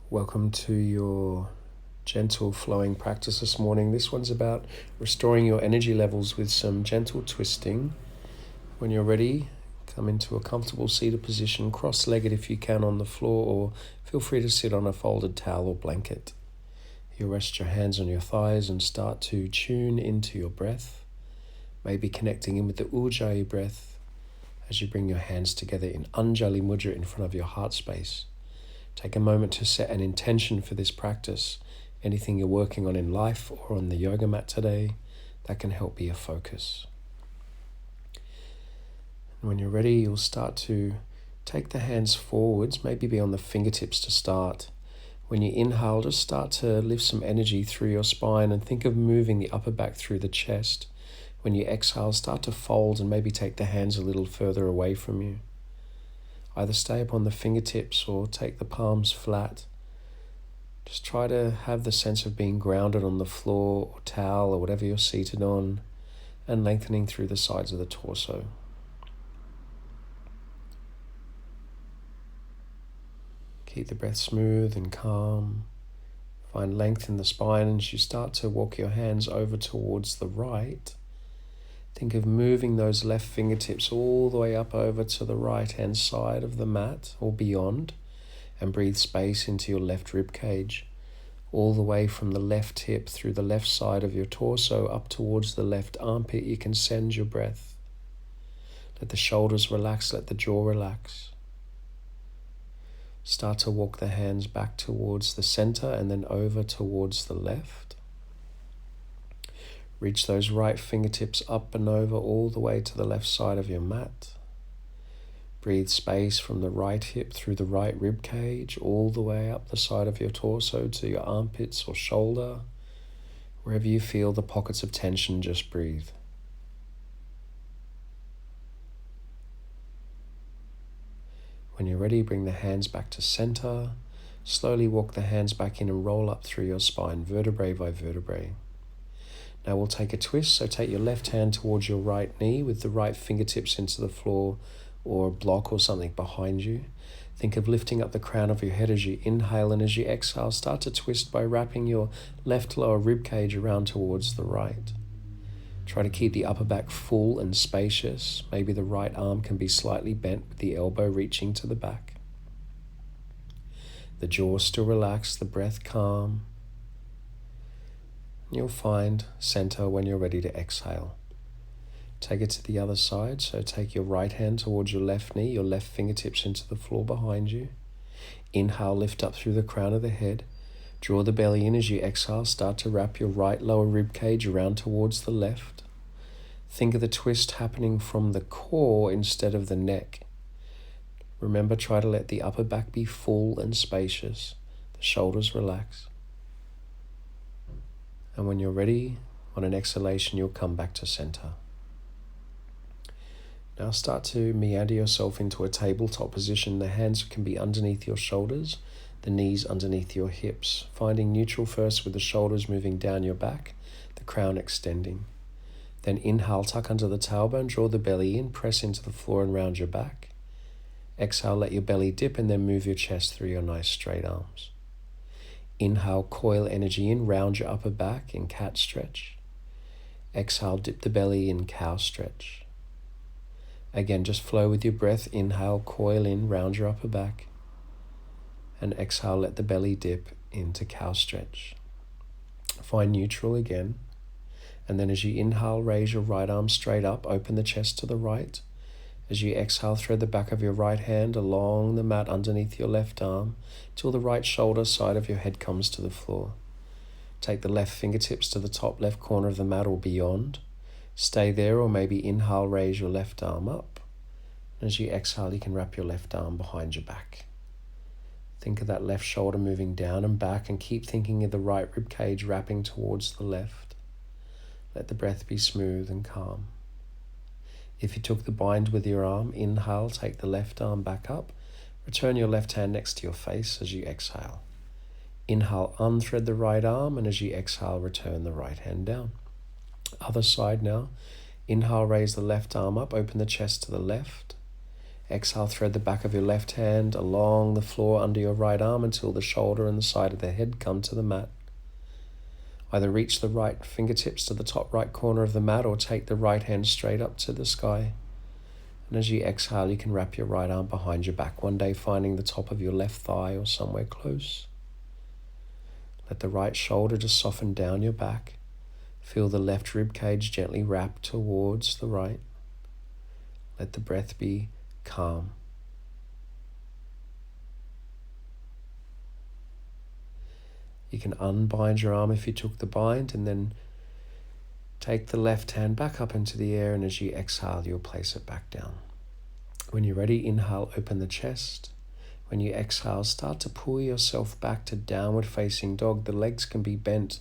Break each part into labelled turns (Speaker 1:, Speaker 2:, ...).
Speaker 1: Welcome to your gentle flowing practice this morning. This one's about restoring your energy levels with some gentle twisting. When you're ready, come into a comfortable seated position, cross-legged if you can on the floor, or feel free to sit on a folded towel or blanket. You rest your hands on your thighs and start to tune into your breath, maybe connecting in with the Ujjayi breath as you bring your hands together in Anjali Mudra in front of your heart space. Take a moment to set an intention for this practice. Anything you're working on in life or on the yoga mat today, that can help be a focus. And when you're ready, you'll start to take the hands forwards, maybe be on the fingertips to start. When you inhale, just start to lift some energy through your spine and think of moving the upper back through the chest. When you exhale, start to fold and maybe take the hands a little further away from you. Either stay up on the fingertips or take the palms flat. Just try to have the sense of being grounded on the floor or towel or whatever you're seated on, and lengthening through the sides of the torso. Keep the breath smooth and calm. Find length in the spine as you start to walk your hands over towards the right. Think of moving those left fingertips all the way up over to the right-hand side of the mat or beyond, and breathe space into your left rib cage, all the way from the left hip through the left side of your torso up towards the left armpit. You can send your breath. Let the shoulders relax, let the jaw relax. Start to walk the hands back towards the center and then over towards the left. Reach those right fingertips up and over all the way to the left side of your mat. Breathe space from the right hip through the right rib cage, all the way up the side of your torso to your armpits or shoulder. Wherever you feel the pockets of tension, just breathe. When you're ready, bring the hands back to center. Slowly walk the hands back in and roll up through your spine, vertebrae by vertebrae. Now we'll take a twist, so take your left hand towards your right knee with the right fingertips into the floor or a block or something behind you. Think of lifting up the crown of your head as you inhale, and as you exhale, start to twist by wrapping your left lower rib cage around towards the right. Try to keep the upper back full and spacious. Maybe the right arm can be slightly bent with the elbow reaching to the back. The jaw still relaxed, the breath calm. You'll find center when you're ready to exhale. Take it to the other side, so take your right hand towards your left knee, your left fingertips into the floor behind you. Inhale, lift up through the crown of the head. Draw the belly in as you exhale. Start to wrap your right lower rib cage around towards the left. Think of the twist happening from the core instead of the neck. Remember, try to let the upper back be full and spacious. The shoulders relax. And when you're ready, on an exhalation, you'll come back to center. Now start to meander yourself into a tabletop position. The hands can be underneath your shoulders, the knees underneath your hips. Finding neutral first with the shoulders moving down your back, the crown extending. Then inhale, tuck under the tailbone, draw the belly in, press into the floor and round your back. Exhale, let your belly dip and then move your chest through your nice straight arms. Inhale, coil energy in, round your upper back in cat stretch. Exhale, dip the belly in cow stretch. Again, just flow with your breath. Inhale, coil in, round your upper back. And exhale, let the belly dip into cow stretch. Find neutral again. And then as you inhale, raise your right arm straight up, open the chest to the right. As you exhale, thread the back of your right hand along the mat underneath your left arm till the right shoulder side of your head comes to the floor. Take the left fingertips to the top left corner of the mat or beyond. Stay there, or maybe inhale, raise your left arm up. As you exhale, you can wrap your left arm behind your back. Think of that left shoulder moving down and back, and keep thinking of the right rib cage wrapping towards the left. Let the breath be smooth and calm. If you took the bind with your arm, inhale, take the left arm back up. Return your left hand next to your face as you exhale. Inhale, unthread the right arm, and as you exhale, return the right hand down. Other side now. Inhale, raise the left arm up, open the chest to the left. Exhale, thread the back of your left hand along the floor under your right arm until the shoulder and the side of the head come to the mat. Either reach the right fingertips to the top right corner of the mat or take the right hand straight up to the sky. And as you exhale, you can wrap your right arm behind your back, one day finding the top of your left thigh or somewhere close. Let the right shoulder just soften down your back. Feel the left rib cage gently wrap towards the right. Let the breath be calm. You can unbind your arm if you took the bind, and then take the left hand back up into the air, and as you exhale, you'll place it back down. When you're ready, inhale, open the chest. When you exhale, start to pull yourself back to downward facing dog. The legs can be bent.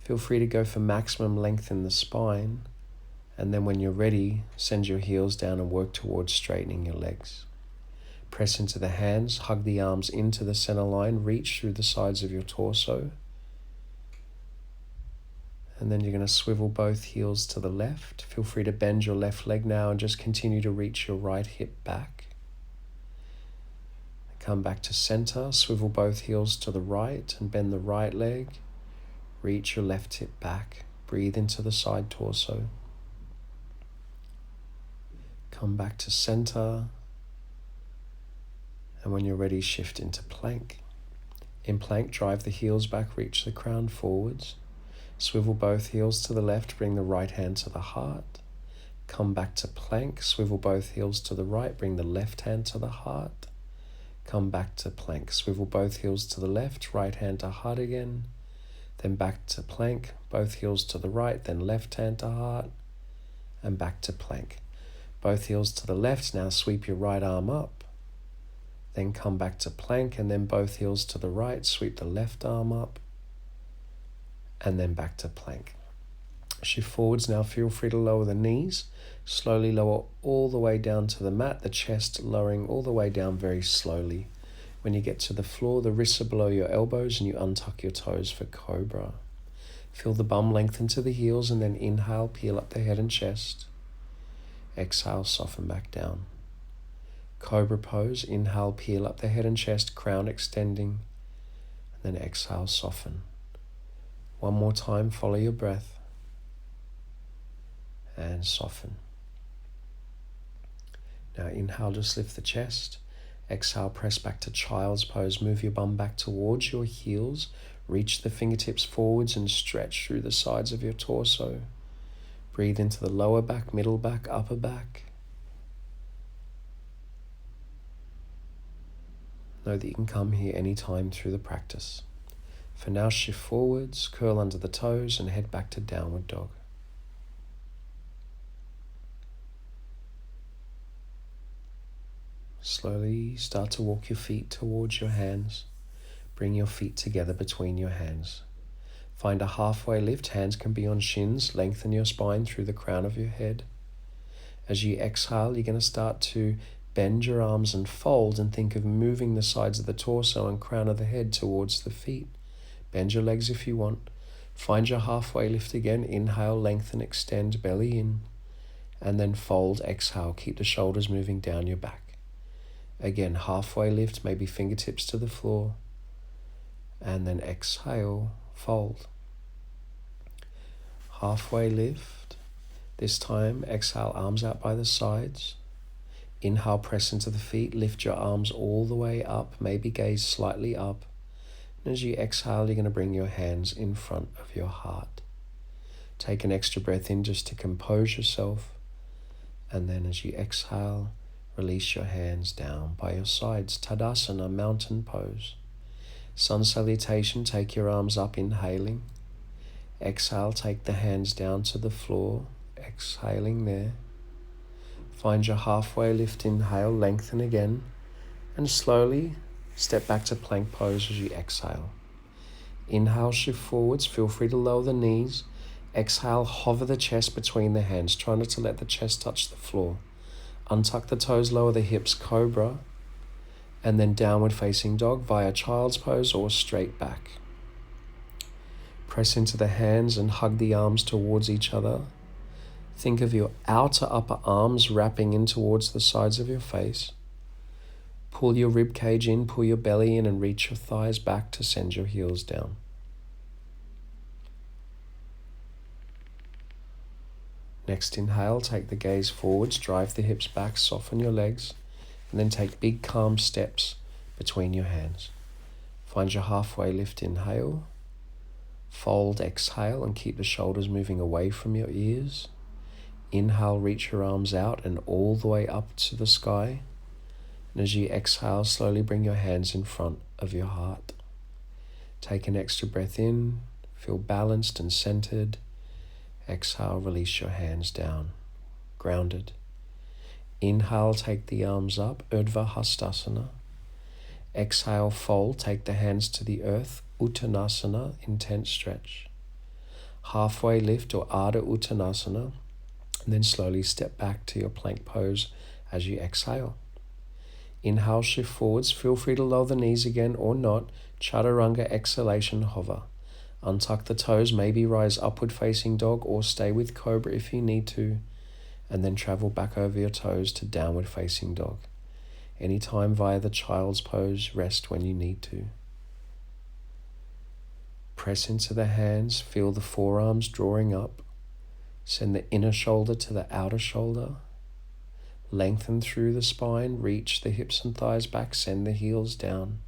Speaker 1: Feel free to go for maximum length in the spine. And then when you're ready, send your heels down and work towards straightening your legs. Press into the hands, hug the arms into the center line, reach through the sides of your torso. And then you're going to swivel both heels to the left. Feel free to bend your left leg now and just continue to reach your right hip back. Come back to center, swivel both heels to the right and bend the right leg. Reach your left hip back. Breathe into the side torso. Come back to center. And when you're ready, shift into plank. In plank, drive the heels back, reach the crown forwards. Swivel both heels to the left, bring the right hand to the heart. Come back to plank, swivel both heels to the right, bring the left hand to the heart. Come back to plank, swivel both heels to the left, right hand to heart again. Then back to plank, both heels to the right, then left hand to heart. And back to plank. Both heels to the left, now sweep your right arm up. Then come back to plank, and then both heels to the right, sweep the left arm up. And then back to plank. Shift forwards. Now feel free to lower the knees. Slowly lower all the way down to the mat, the chest lowering all the way down very slowly. When you get to the floor, the wrists are below your elbows and you untuck your toes for cobra. Feel the bum lengthen to the heels, and then inhale, peel up the head and chest. Exhale, soften back down. Cobra pose. Inhale, peel up the head and chest, crown extending. And then exhale, soften. One more time, follow your breath. And soften. Now inhale, just lift the chest. Exhale, press back to child's pose. Move your bum back towards your heels. Reach the fingertips forwards and stretch through the sides of your torso. Breathe into the lower back, middle back, upper back. Know that you can come here anytime through the practice. For now, shift forwards, curl under the toes, and head back to downward dog. Slowly start to walk your feet towards your hands. Bring your feet together between your hands. Find a halfway lift. Hands can be on shins. Lengthen your spine through the crown of your head. As you exhale, you're going to start to bend your arms and fold, and think of moving the sides of the torso and crown of the head towards the feet. Bend your legs if you want. Find your halfway lift again. Inhale, lengthen, extend, belly in. And then fold, exhale. Keep the shoulders moving down your back. Again, halfway lift, maybe fingertips to the floor. And then exhale, fold. Halfway lift. This time, exhale, arms out by the sides. Inhale, press into the feet. Lift your arms all the way up. Maybe gaze slightly up. And as you exhale, you're going to bring your hands in front of your heart. Take an extra breath in just to compose yourself. And then as you exhale, release your hands down by your sides. Tadasana, mountain pose. Sun salutation, take your arms up, inhaling. Exhale, take the hands down to the floor. Exhaling there. Find your halfway lift, inhale, lengthen again. And slowly step back to plank pose as you exhale. Inhale, shift forwards. Feel free to lower the knees. Exhale, hover the chest between the hands. Try not to let the chest touch the floor. Untuck the toes, lower the hips, cobra, and then downward facing dog via child's pose or straight back. Press into the hands and hug the arms towards each other. Think of your outer upper arms wrapping in towards the sides of your face. Pull your rib cage in, pull your belly in, and reach your thighs back to send your heels down. Next inhale, take the gaze forwards, drive the hips back, soften your legs, and then take big calm steps between your hands. Find your halfway lift, inhale. Fold, exhale, and keep the shoulders moving away from your ears. Inhale, reach your arms out and all the way up to the sky. And as you exhale, slowly bring your hands in front of your heart. Take an extra breath in, feel balanced and centered. Exhale, release your hands down, grounded. Inhale, take the arms up, Urdhva Hastasana. Exhale, fold, take the hands to the earth, Uttanasana, intense stretch. Halfway lift or Ardha Uttanasana, and then slowly step back to your plank pose as you exhale. Inhale, shift forwards, feel free to lower the knees again or not. Chaturanga, exhalation, hover. Untuck the toes, maybe rise upward facing dog or stay with cobra if you need to, and then travel back over your toes to downward facing dog. Anytime via the child's pose, rest when you need to. Press into the hands, feel the forearms drawing up. Send the inner shoulder to the outer shoulder. Lengthen through the spine, reach the hips and thighs back, send the heels down.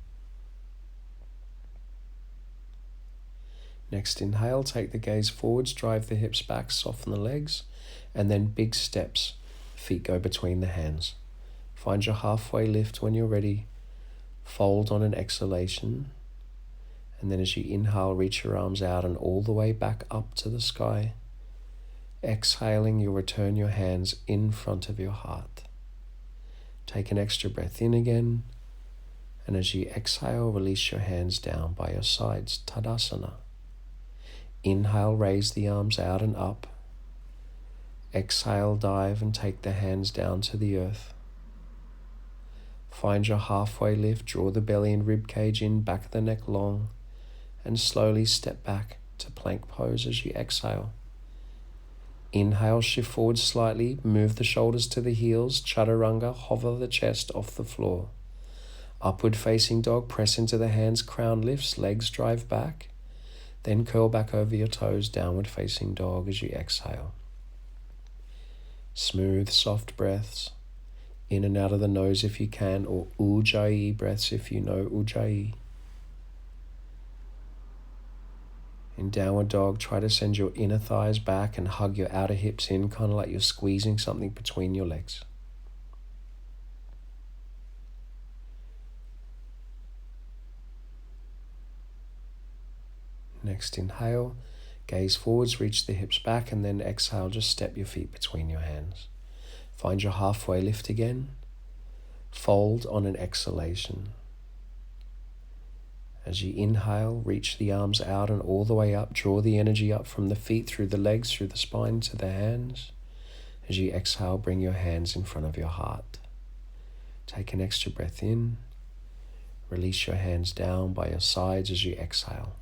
Speaker 1: Next inhale, take the gaze forwards, drive the hips back, soften the legs, and then big steps. Feet go between the hands. Find your halfway lift when you're ready. Fold on an exhalation. And then as you inhale, reach your arms out and all the way back up to the sky. Exhaling, you'll return your hands in front of your heart. Take an extra breath in again. And as you exhale, release your hands down by your sides, Tadasana. Inhale, raise the arms out and up. Exhale, dive and take the hands down to the earth. Find your halfway lift, draw the belly and rib cage in, back of the neck long, and slowly step back to plank pose as you exhale. Inhale, shift forward slightly, move the shoulders to the heels, chaturanga, hover the chest off the floor. Upward facing dog, press into the hands, crown lifts, legs drive back. Then curl back over your toes, downward facing dog as you exhale. Smooth, soft breaths, in and out of the nose if you can, or Ujjayi breaths if you know Ujjayi. In downward dog, try to send your inner thighs back and hug your outer hips in, kind of like you're squeezing something between your legs. Next inhale, gaze forwards, reach the hips back, and then exhale, just step your feet between your hands. Find your halfway lift again. Fold on an exhalation. As you inhale, reach the arms out and all the way up. Draw the energy up from the feet, through the legs, through the spine to the hands. As you exhale, bring your hands in front of your heart. Take an extra breath in. Release your hands down by your sides as you exhale.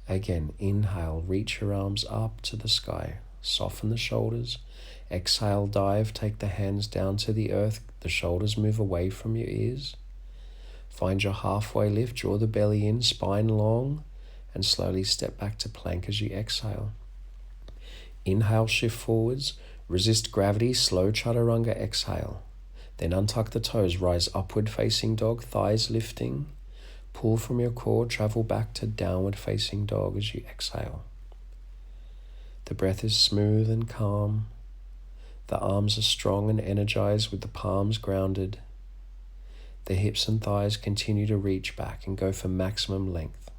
Speaker 1: Again, inhale, reach your arms up to the sky. Soften the shoulders. Exhale, dive, take the hands down to the earth. The shoulders move away from your ears. Find your halfway lift, draw the belly in, spine long, and slowly step back to plank as you exhale. Inhale, shift forwards, resist gravity, slow chaturanga, exhale. Then untuck the toes, rise upward facing dog, thighs lifting. Pull from your core, travel back to downward facing dog as you exhale. The breath is smooth and calm. The arms are strong and energized with the palms grounded. The hips and thighs continue to reach back and go for maximum length.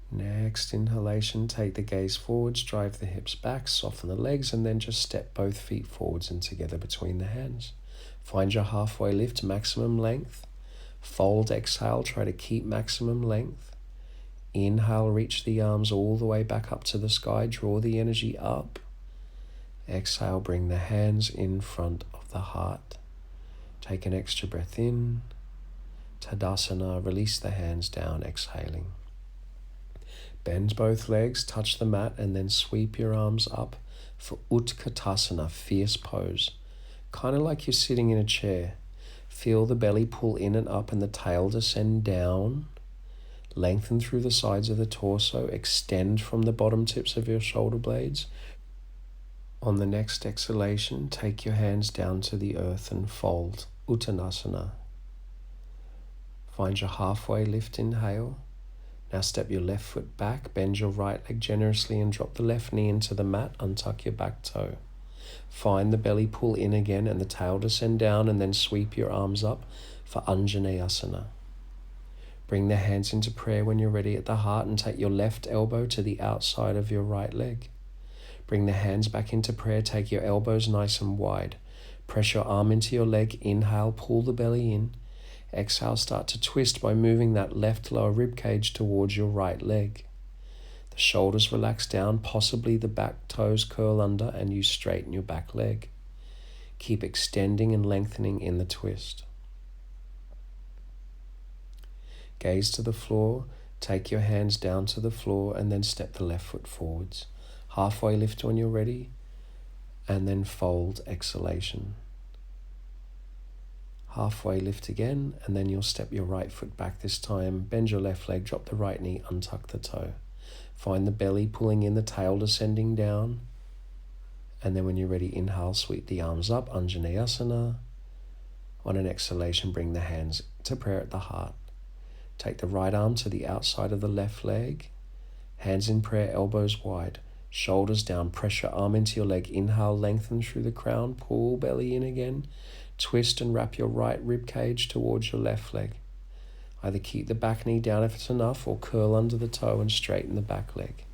Speaker 1: Next inhalation, take the gaze forwards, drive the hips back, soften the legs, and then just step both feet forwards and together between the hands. Find your halfway lift, maximum length. Fold, exhale, try to keep maximum length. Inhale, reach the arms all the way back up to the sky, draw the energy up. Exhale, bring the hands in front of the heart. Take an extra breath in, Tadasana, release the hands down, exhaling. Bend both legs, touch the mat, and then sweep your arms up for Utkatasana, fierce pose. Kind of like you're sitting in a chair. Feel the belly pull in and up and the tail descend down. Lengthen through the sides of the torso, extend from the bottom tips of your shoulder blades. On the next exhalation, take your hands down to the earth and fold, Uttanasana. Find your halfway lift, inhale. Now step your left foot back, bend your right leg generously and drop the left knee into the mat, untuck your back toe. Find the belly pull in again and the tail descend down, and then sweep your arms up for Anjaneyasana. Bring the hands into prayer when you're ready at the heart and take your left elbow to the outside of your right leg. Bring the hands back into prayer, take your elbows nice and wide. Press your arm into your leg, inhale, pull the belly in. Exhale, start to twist by moving that left lower rib cage towards your right leg. The shoulders relax down, possibly the back toes curl under, and you straighten your back leg. Keep extending and lengthening in the twist. Gaze to the floor, take your hands down to the floor, and then step the left foot forwards. Halfway lift when you're ready, and then fold, exhalation. Halfway lift again, and then you'll step your right foot back this time. Bend your left leg, drop the right knee, untuck the toe. Find the belly pulling in, the tail descending down. And then when you're ready, inhale, sweep the arms up, Anjaneyasana. On an exhalation, bring the hands to prayer at the heart. Take the right arm to the outside of the left leg. Hands in prayer, elbows wide. Shoulders down, press your arm into your leg. Inhale, lengthen through the crown, pull belly in again. Twist and wrap your right rib cage towards your left leg. Either keep the back knee down if it's enough, or curl under the toe and straighten the back leg.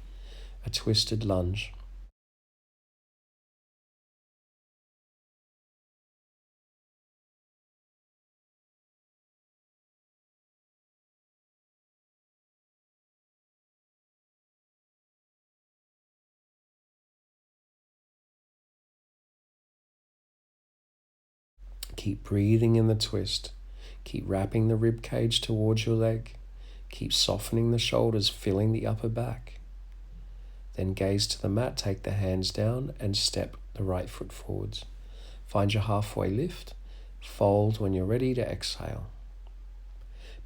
Speaker 1: A twisted lunge. Keep breathing in the twist. Keep wrapping the rib cage towards your leg. Keep softening the shoulders, filling the upper back. Then gaze to the mat, take the hands down and step the right foot forwards. Find your halfway lift. Fold when you're ready to exhale.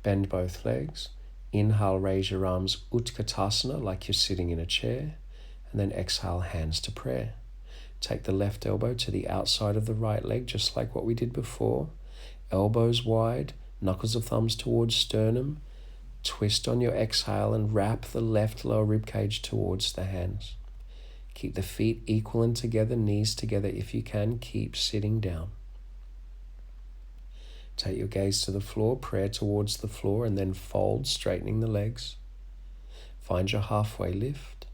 Speaker 1: Bend both legs. Inhale, raise your arms, Utkatasana, like you're sitting in a chair. And then exhale, hands to prayer. Take the left elbow to the outside of the right leg, just like what we did before. Elbows wide, knuckles of thumbs towards sternum. Twist on your exhale and wrap the left lower rib cage towards the hands. Keep the feet equal and together, knees together if you can. Keep sitting down. Take your gaze to the floor, prayer towards the floor, and then fold, straightening the legs. Find your halfway lift,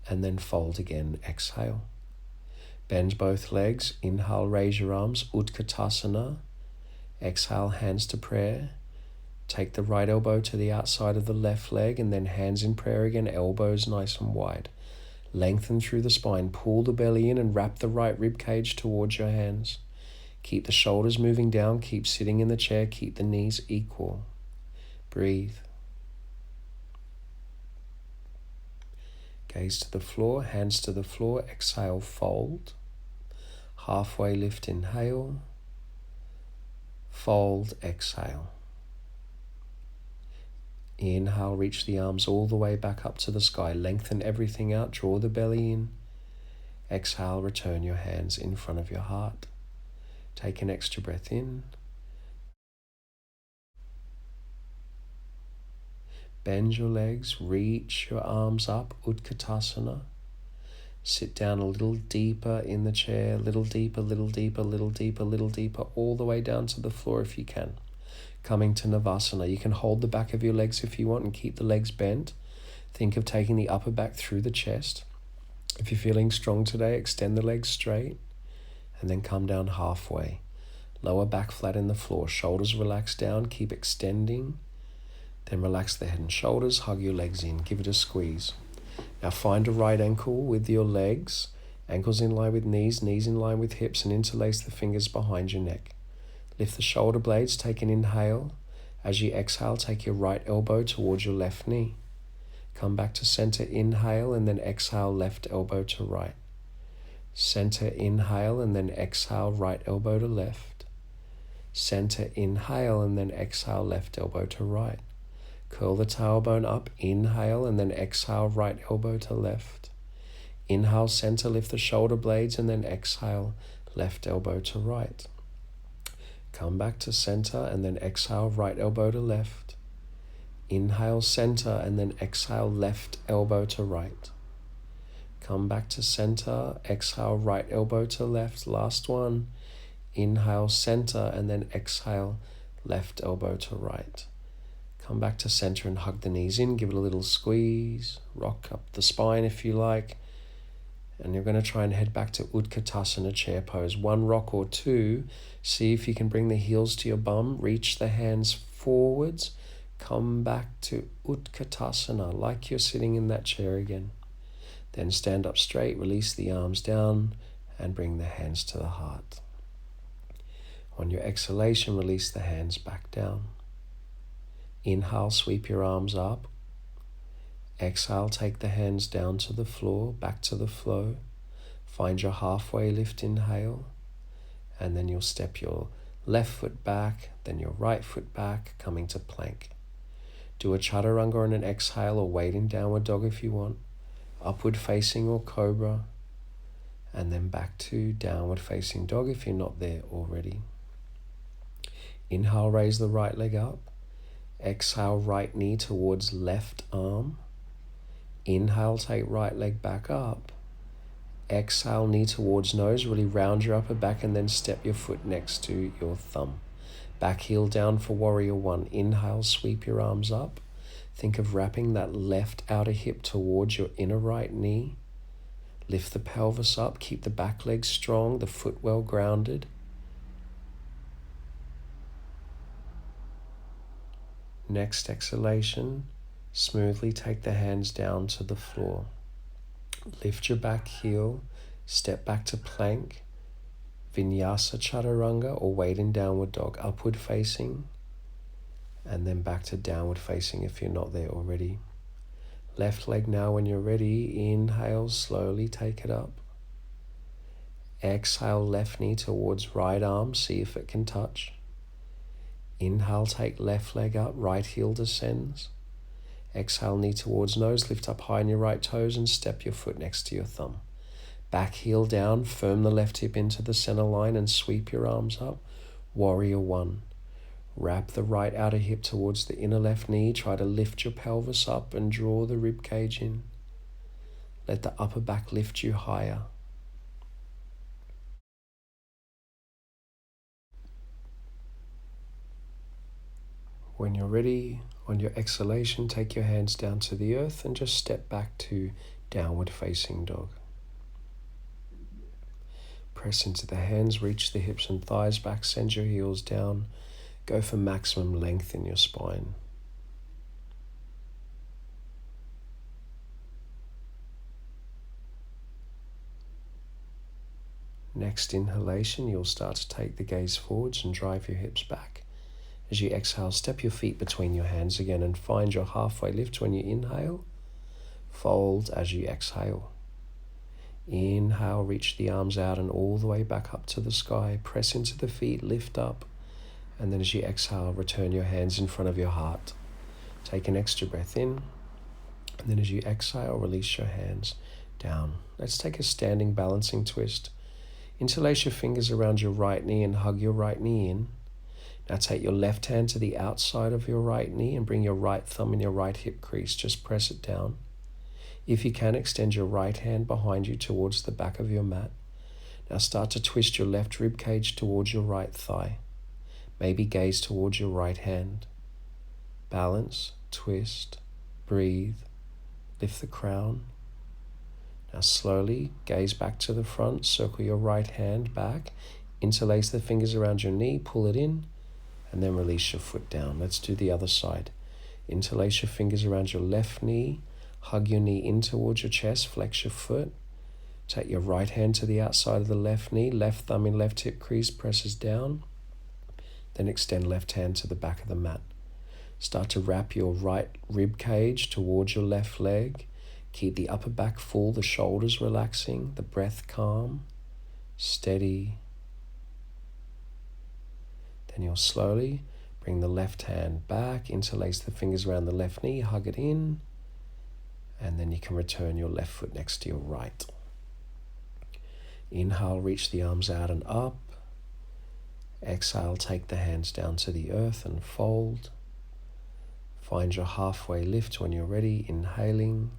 Speaker 1: and then fold again, exhale. Bend both legs, inhale, raise your arms, Utkatasana. Exhale, hands to prayer. Take the right elbow to the outside of the left leg, and then hands in prayer again, elbows nice and wide. Lengthen through the spine, pull the belly in and wrap the right rib cage towards your hands. Keep the shoulders moving down, keep sitting in the chair, keep the knees equal. Breathe. Gaze to the floor, hands to the floor, exhale, fold. Halfway lift, inhale. Fold, exhale. Inhale, reach the arms all the way back up to the sky. Lengthen everything out, draw the belly in. Exhale, return your hands in front of your heart. Take an extra breath in. Bend your legs, reach your arms up, Utkatasana. Sit down a little deeper in the chair, little deeper, little deeper, little deeper, little deeper, all the way down to the floor if you can. Coming to Navasana. You can hold the back of your legs if you want and keep the legs bent. Think of taking the upper back through the chest. If you're feeling strong today, extend the legs straight and then come down halfway. Lower back flat in the floor, shoulders relax down, keep extending. Then relax the head and shoulders, hug your legs in, give it a squeeze. Now find a right ankle with your legs, ankles in line with knees, knees in line with hips, and interlace the fingers behind your neck. Lift the shoulder blades, take an inhale, As you exhale, take your right elbow towards your left knee. Come back to center, inhale, and then exhale, left elbow to right. Center, inhale, and then exhale, right elbow to left. Center, inhale, and then exhale, left elbow to right. Curl the tailbone up, inhale, and then exhale, right elbow to left. Inhale, center, lift the shoulder blades, and then exhale, left elbow to right. Come back to center, and then exhale, right elbow to left. Inhale, center, and then exhale, left elbow to right. Come back to center, exhale, right elbow to left. Last one. Inhale, center, and then exhale, left elbow to right. Come back to center and hug the knees in. Give it a little squeeze. Rock up the spine if you like. And you're going to try and head back to Utkatasana, chair pose. One rock or two. See if you can bring the heels to your bum. Reach the hands forwards. Come back to Utkatasana, like you're sitting in that chair again. Then stand up straight, release the arms down, and bring the hands to the heart. On your exhalation, release the hands back down. Inhale, sweep your arms up. Exhale, take the hands down to the floor, back to the flow. Find your halfway lift, inhale. And then you'll step your left foot back, then your right foot back, coming to plank. Do a chaturanga on an exhale or wait in downward dog if you want. Upward facing or cobra. And then back to downward facing dog if you're not there already. Inhale, raise the right leg up. Exhale, right knee towards left arm. Inhale, take right leg back up. Exhale, knee towards nose. Really round your upper back and then step your foot next to your thumb. Back heel down for warrior one. Inhale, sweep your arms up. Think of wrapping that left outer hip towards your inner right knee. Lift the pelvis up. Keep the back leg strong, the foot well grounded. Next exhalation, smoothly take the hands down to the floor. Lift your back heel, step back to plank, vinyasa chaturanga or wait in downward dog, upward facing, and then back to downward facing if you're not there already. Left leg now when you're ready, inhale, slowly take it up. Exhale, left knee towards right arm, see if it can touch. Inhale, take left leg up, right heel descends. Exhale, knee towards nose, lift up high in your right toes and step your foot next to your thumb. Back heel down, firm the left hip into the center line and sweep your arms up. Warrior one. Wrap the right outer hip towards the inner left knee. Try to lift your pelvis up and draw the rib cage in. Let the upper back lift you higher. When you're ready, on your exhalation, take your hands down to the earth and just step back to downward facing dog. Press into the hands, reach the hips and thighs back, send your heels down. Go for maximum length in your spine. Next inhalation, you'll start to take the gaze forwards and drive your hips back. As you exhale, step your feet between your hands again and find your halfway lift when you inhale. Fold as you exhale. Inhale, reach the arms out and all the way back up to the sky. Press into the feet, lift up. And then as you exhale, return your hands in front of your heart. Take an extra breath in. And then as you exhale, release your hands down. Let's take a standing balancing twist. Interlace your fingers around your right knee and hug your right knee in. Now take your left hand to the outside of your right knee and bring your right thumb in your right hip crease. Just press it down. If you can, extend your right hand behind you towards the back of your mat. Now start to twist your left rib cage towards your right thigh. Maybe gaze towards your right hand. Balance, twist, breathe, lift the crown. Now slowly gaze back to the front, circle your right hand back, interlace the fingers around your knee, pull it in, and then release your foot down. Let's do the other side. Interlace your fingers around your left knee, hug your knee in towards your chest, flex your foot. Take your right hand to the outside of the left knee, left thumb in left hip crease, presses down. Then extend left hand to the back of the mat. Start to wrap your right rib cage towards your left leg. Keep the upper back full, the shoulders relaxing, the breath calm, steady. Then you'll slowly bring the left hand back, interlace the fingers around the left knee, hug it in, and then you can return your left foot next to your right. Inhale, reach the arms out and up. Exhale, take the hands down to the earth and fold. Find your halfway lift when you're ready, inhaling.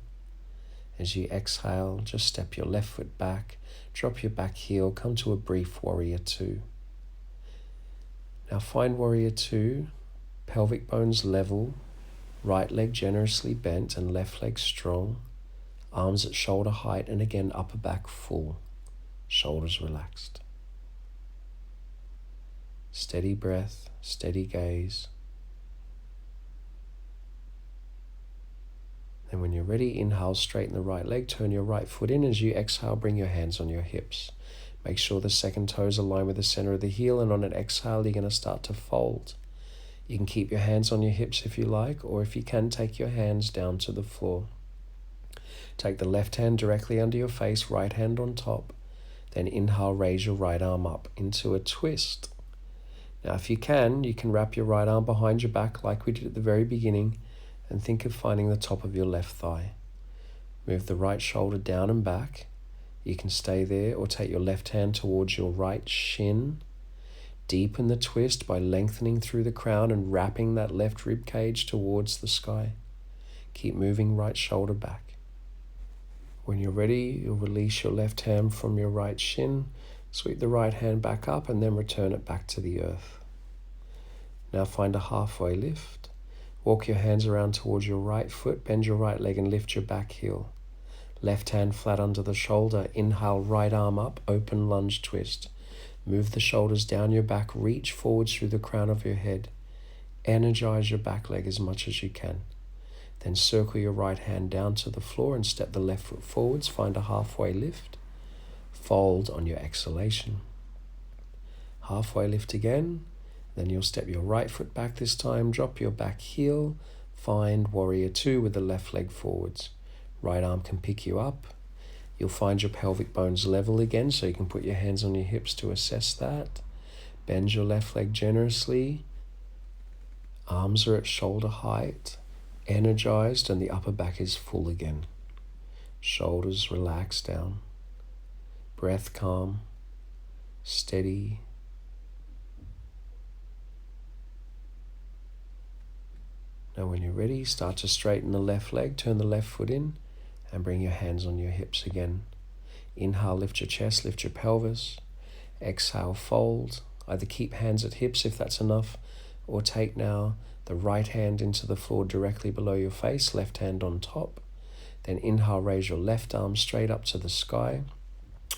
Speaker 1: As you exhale, just step your left foot back, drop your back heel, come to a brief warrior two. Now find warrior two, pelvic bones level, right leg generously bent and left leg strong, arms at shoulder height, and again upper back full, shoulders relaxed. Steady breath, steady gaze. And when you're ready, inhale, straighten the right leg, turn your right foot in. As you exhale, bring your hands on your hips. Make sure the second toes align with the center of the heel, and on an exhale, you're going to start to fold. You can keep your hands on your hips if you like, or if you can, take your hands down to the floor. Take the left hand directly under your face, right hand on top. Then inhale, raise your right arm up into a twist. Now if you can wrap your right arm behind your back like we did at the very beginning, and think of finding the top of your left thigh. Move the right shoulder down and back. You can stay there or take your left hand towards your right shin. Deepen the twist by lengthening through the crown and wrapping that left rib cage towards the sky. Keep moving right shoulder back. When you're ready, you'll release your left hand from your right shin, sweep the right hand back up, and then return it back to the earth. Now find a halfway lift. Walk your hands around towards your right foot, bend your right leg and lift your back heel. Left hand flat under the shoulder. Inhale, right arm up, open lunge twist. Move the shoulders down your back, reach forwards through the crown of your head. Energize your back leg as much as you can. Then circle your right hand down to the floor and step the left foot forwards. Find a halfway lift. Fold on your exhalation. Halfway lift again. Then you'll step your right foot back this time, drop your back heel, find warrior two with the left leg forwards. Right arm can pick you up. You'll find your pelvic bones level again, so you can put your hands on your hips to assess that. Bend your left leg generously. Arms are at shoulder height, energized, and the upper back is full again. Shoulders relax down. Breath calm, steady. Now when you're ready, start to straighten the left leg, turn the left foot in, and bring your hands on your hips again. Inhale, lift your chest, lift your pelvis. Exhale, fold. Either keep hands at hips if that's enough, or take now the right hand into the floor directly below your face, left hand on top. Then inhale, raise your left arm straight up to the sky.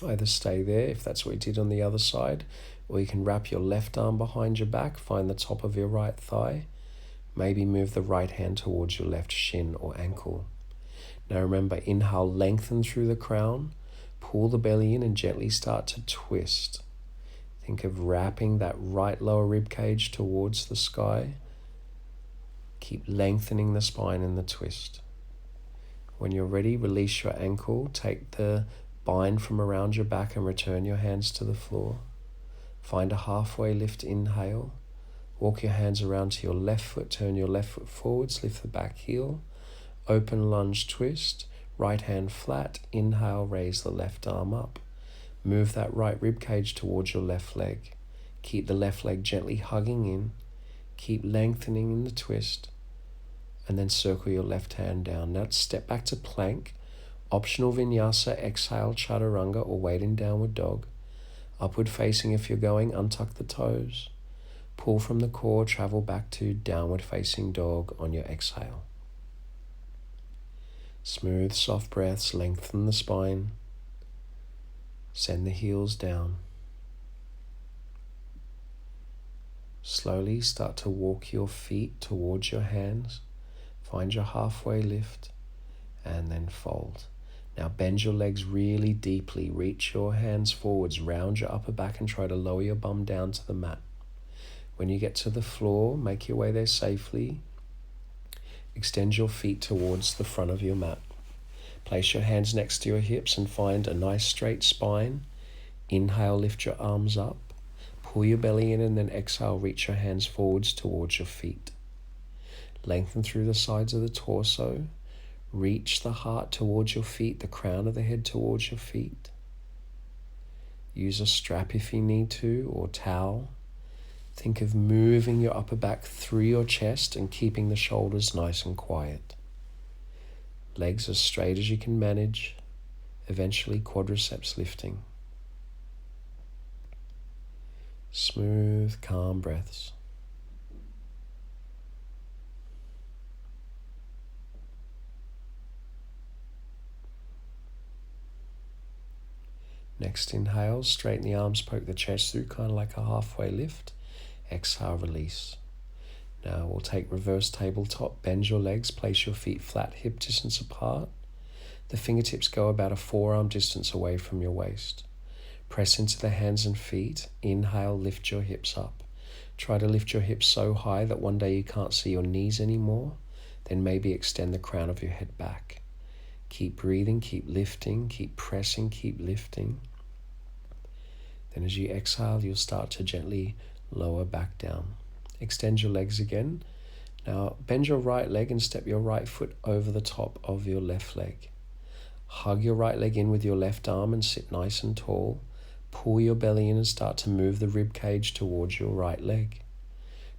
Speaker 1: Either stay there if that's what you did on the other side, or you can wrap your left arm behind your back, find the top of your right thigh. Maybe move the right hand towards your left shin or ankle. Now remember, inhale, lengthen through the crown, pull the belly in and gently start to twist. Think of wrapping that right lower rib cage towards the sky. Keep lengthening the spine in the twist. When you're ready, release your ankle, take the bind from around your back and return your hands to the floor. Find a halfway lift, inhale. Walk your hands around to your left foot, turn your left foot forwards, lift the back heel. Open lunge twist, right hand flat, inhale, raise the left arm up. Move that right rib cage towards your left leg. Keep the left leg gently hugging in. Keep lengthening in the twist. And then circle your left hand down. Now step back to plank. Optional vinyasa, exhale, chaturanga, or wait in downward dog. Upward facing if you're going, untuck the toes. Pull from the core, travel back to downward facing dog on your exhale. Smooth, soft breaths, lengthen the spine. Send the heels down. Slowly start to walk your feet towards your hands. Find your halfway lift and then fold. Now bend your legs really deeply. Reach your hands forwards, round your upper back and try to lower your bum down to the mat. When you get to the floor, make your way there safely. Extend your feet towards the front of your mat. Place your hands next to your hips and find a nice straight spine. Inhale, lift your arms up. Pull your belly in and then exhale, reach your hands forwards towards your feet. Lengthen through the sides of the torso. Reach the heart towards your feet, the crown of the head towards your feet. Use a strap if you need to, or towel. Think of moving your upper back through your chest and keeping the shoulders nice and quiet. Legs as straight as you can manage, eventually quadriceps lifting. Smooth, calm breaths. Next inhale, straighten the arms, poke the chest through, kind of like a halfway lift. Exhale, release. Now we'll take reverse tabletop, bend your legs, place your feet flat, hip distance apart. The fingertips go about a forearm distance away from your waist. Press into the hands and feet. Inhale, lift your hips up. Try to lift your hips so high that one day you can't see your knees anymore. Then maybe extend the crown of your head back. Keep breathing, keep lifting, keep pressing, keep lifting. Then as you exhale, you'll start to gently lower back down. Extend your legs again. Now bend your right leg and step your right foot over the top of your left leg. Hug your right leg in with your left arm and sit nice and tall. Pull your belly in and start to move the rib cage towards your right leg.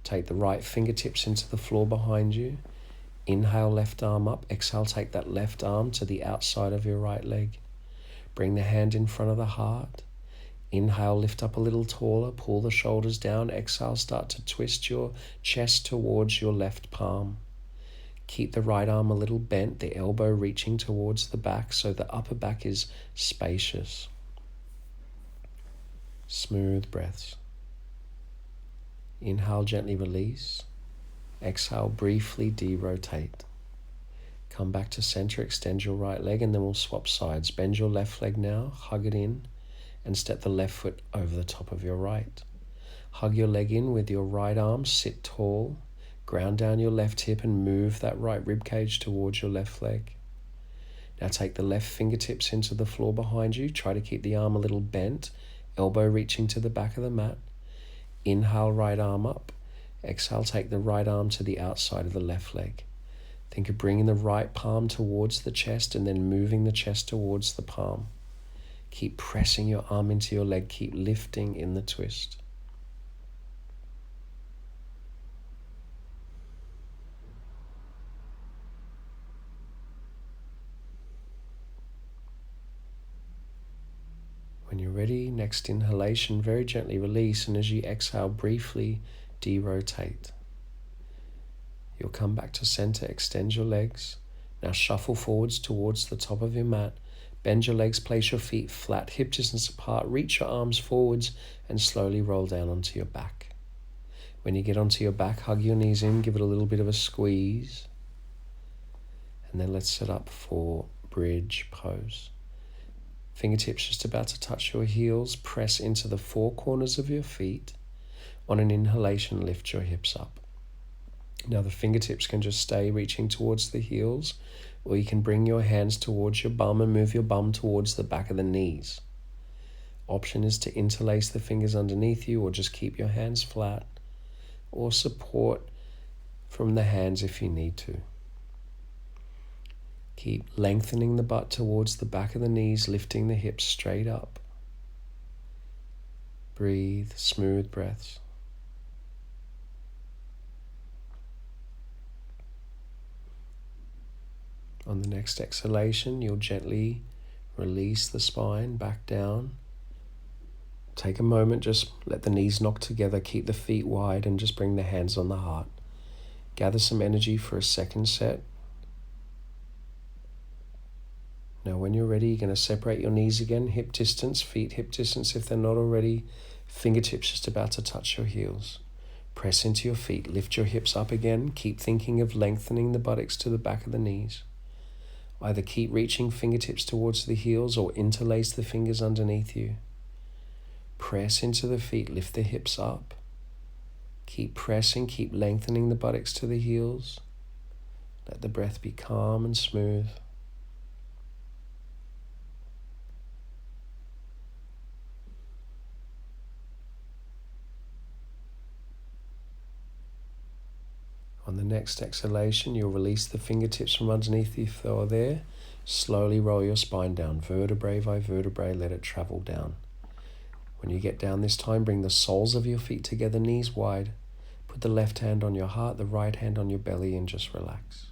Speaker 1: Take the right fingertips into the floor behind you. Inhale, left arm up. Exhale, take that left arm to the outside of your right leg. Bring the hand in front of the heart. Inhale, lift up a little taller. Pull the shoulders down. Exhale, start to twist your chest towards your left palm. Keep the right arm a little bent, the elbow reaching towards the back so the upper back is spacious. Smooth breaths. Inhale, gently release. Exhale, briefly derotate. Come back to center, extend your right leg, and then we'll swap sides. Bend your left leg now, hug it in, and step the left foot over the top of your right. Hug your leg in with your right arm, sit tall, ground down your left hip and move that right rib cage towards your left leg. Now take the left fingertips into the floor behind you. Try to keep the arm a little bent, elbow reaching to the back of the mat. Inhale, right arm up. Exhale, take the right arm to the outside of the left leg. Think of bringing the right palm towards the chest and then moving the chest towards the palm. Keep pressing your arm into your leg. Keep lifting in the twist. When you're ready, next inhalation, very gently release, and as you exhale, briefly derotate. You'll come back to center, extend your legs. Now shuffle forwards towards the top of your mat. Bend your legs, place your feet flat, hip distance apart, reach your arms forwards and slowly roll down onto your back. When you get onto your back, hug your knees in, give it a little bit of a squeeze. And then let's set up for bridge pose. Fingertips just about to touch your heels. Press into the four corners of your feet. On an inhalation, lift your hips up. Now the fingertips can just stay reaching towards the heels, or you can bring your hands towards your bum and move your bum towards the back of the knees. Option is to interlace the fingers underneath you, or just keep your hands flat, or support from the hands if you need to. Keep lengthening the butt towards the back of the knees, lifting the hips straight up. Breathe, smooth breaths. On the next exhalation, you'll gently release the spine back down. Take a moment, just let the knees knock together, keep the feet wide, and just bring the hands on the heart. Gather some energy for a second set. Now when you're ready, you're going to separate your knees again, hip distance, feet hip distance if they're not already, fingertips just about to touch your heels. Press into your feet, lift your hips up again, keep thinking of lengthening the buttocks to the back of the knees. Either keep reaching fingertips towards the heels or interlace the fingers underneath you. Press into the feet, lift the hips up. Keep pressing, keep lengthening the buttocks to the heels. Let the breath be calm and smooth. On the next exhalation, you'll release the fingertips from underneath you if they are there. Slowly roll your spine down, vertebrae by vertebrae, let it travel down. When you get down this time, bring the soles of your feet together, knees wide. Put the left hand on your heart, the right hand on your belly, and just relax.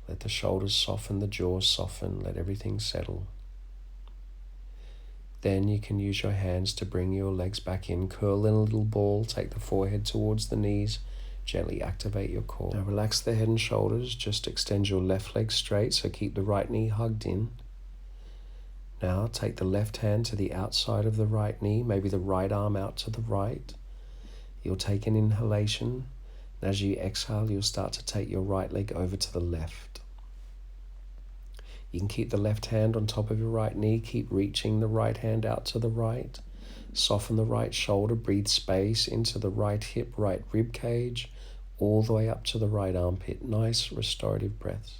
Speaker 1: Let the shoulders soften, the jaw soften, let everything settle. Then you can use your hands to bring your legs back in. Curl in a little ball, take the forehead towards the knees, gently activate your core. Now relax the head and shoulders, just extend your left leg straight, so keep the right knee hugged in. Now take the left hand to the outside of the right knee, maybe the right arm out to the right. You'll take an inhalation, and as you exhale, you'll start to take your right leg over to the left. You can keep the left hand on top of your right knee, keep reaching the right hand out to the right. Soften the right shoulder, breathe space into the right hip, right rib cage, all the way up to the right armpit. Nice restorative breaths.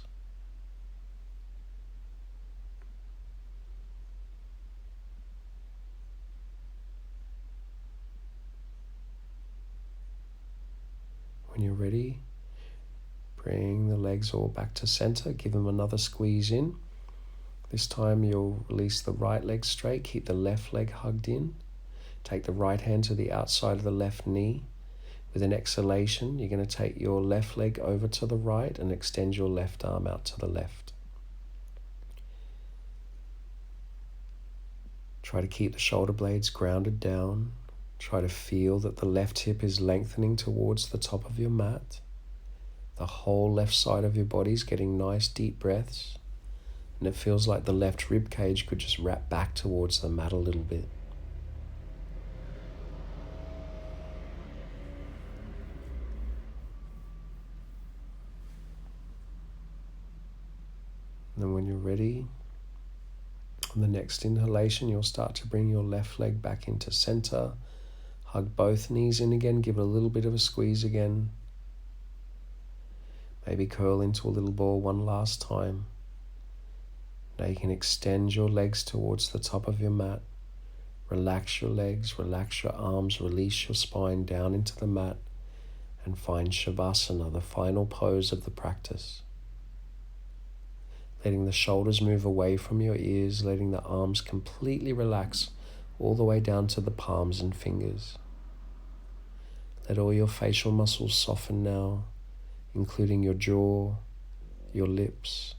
Speaker 1: When you're ready, bring the legs all back to center, give them another squeeze in. This time you'll release the right leg straight, keep the left leg hugged in. Take the right hand to the outside of the left knee. With an exhalation, you're going to take your left leg over to the right and extend your left arm out to the left. Try to keep the shoulder blades grounded down. Try to feel that the left hip is lengthening towards the top of your mat. The whole left side of your body is getting nice deep breaths. And it feels like the left rib cage could just wrap back towards the mat a little bit. And then when you're ready, on the next inhalation, you'll start to bring your left leg back into center. Hug both knees in again, give it a little bit of a squeeze again. Maybe curl into a little ball one last time. Now you can extend your legs towards the top of your mat. Relax your legs, relax your arms, release your spine down into the mat, and find Shavasana, the final pose of the practice. Letting the shoulders move away from your ears, letting the arms completely relax all the way down to the palms and fingers. Let all your facial muscles soften now, including your jaw, your lips,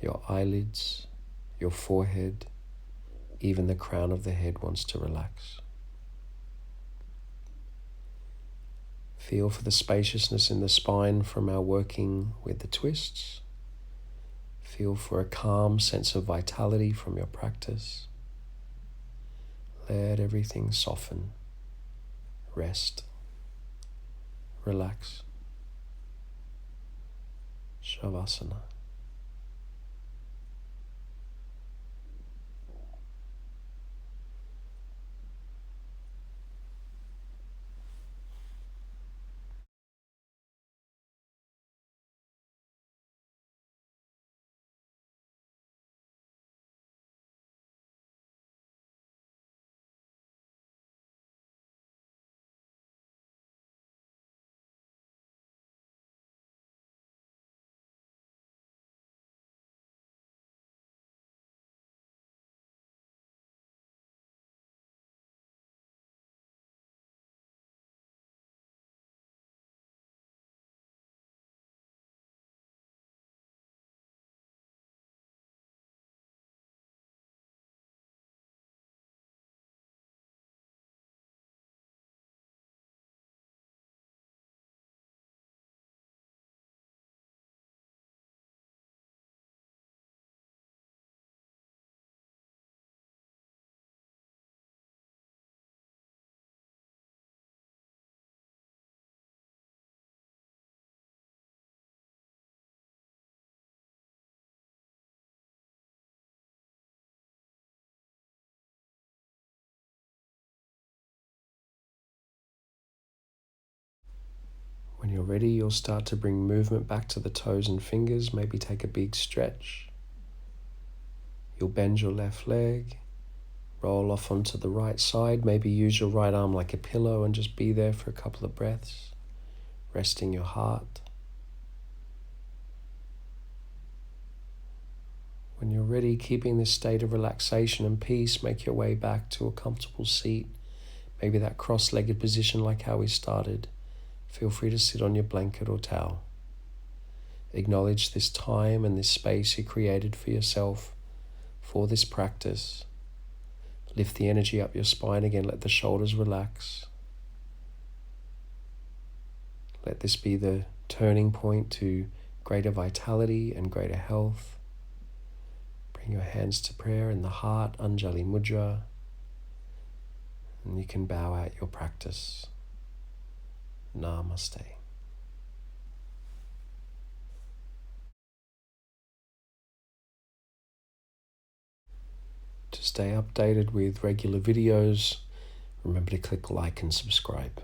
Speaker 1: your eyelids, your forehead, even the crown of the head wants to relax. Feel for the spaciousness in the spine from our working with the twists. Feel for a calm sense of vitality from your practice. Let everything soften, rest, relax. Shavasana. When you're ready, you'll start to bring movement back to the toes and fingers. Maybe take a big stretch. You'll bend your left leg, roll off onto the right side. Maybe use your right arm like a pillow and just be there for a couple of breaths, resting your heart. When you're ready, keeping this state of relaxation and peace, make your way back to a comfortable seat. Maybe that cross-legged position like how we started. Feel free to sit on your blanket or towel. Acknowledge this time and this space you created for yourself for this practice. Lift the energy up your spine again. Let the shoulders relax. Let this be the turning point to greater vitality and greater health. Bring your hands to prayer in the heart, Anjali Mudra, and you can bow out your practice. Namaste. To stay updated with regular videos, remember to click like and subscribe.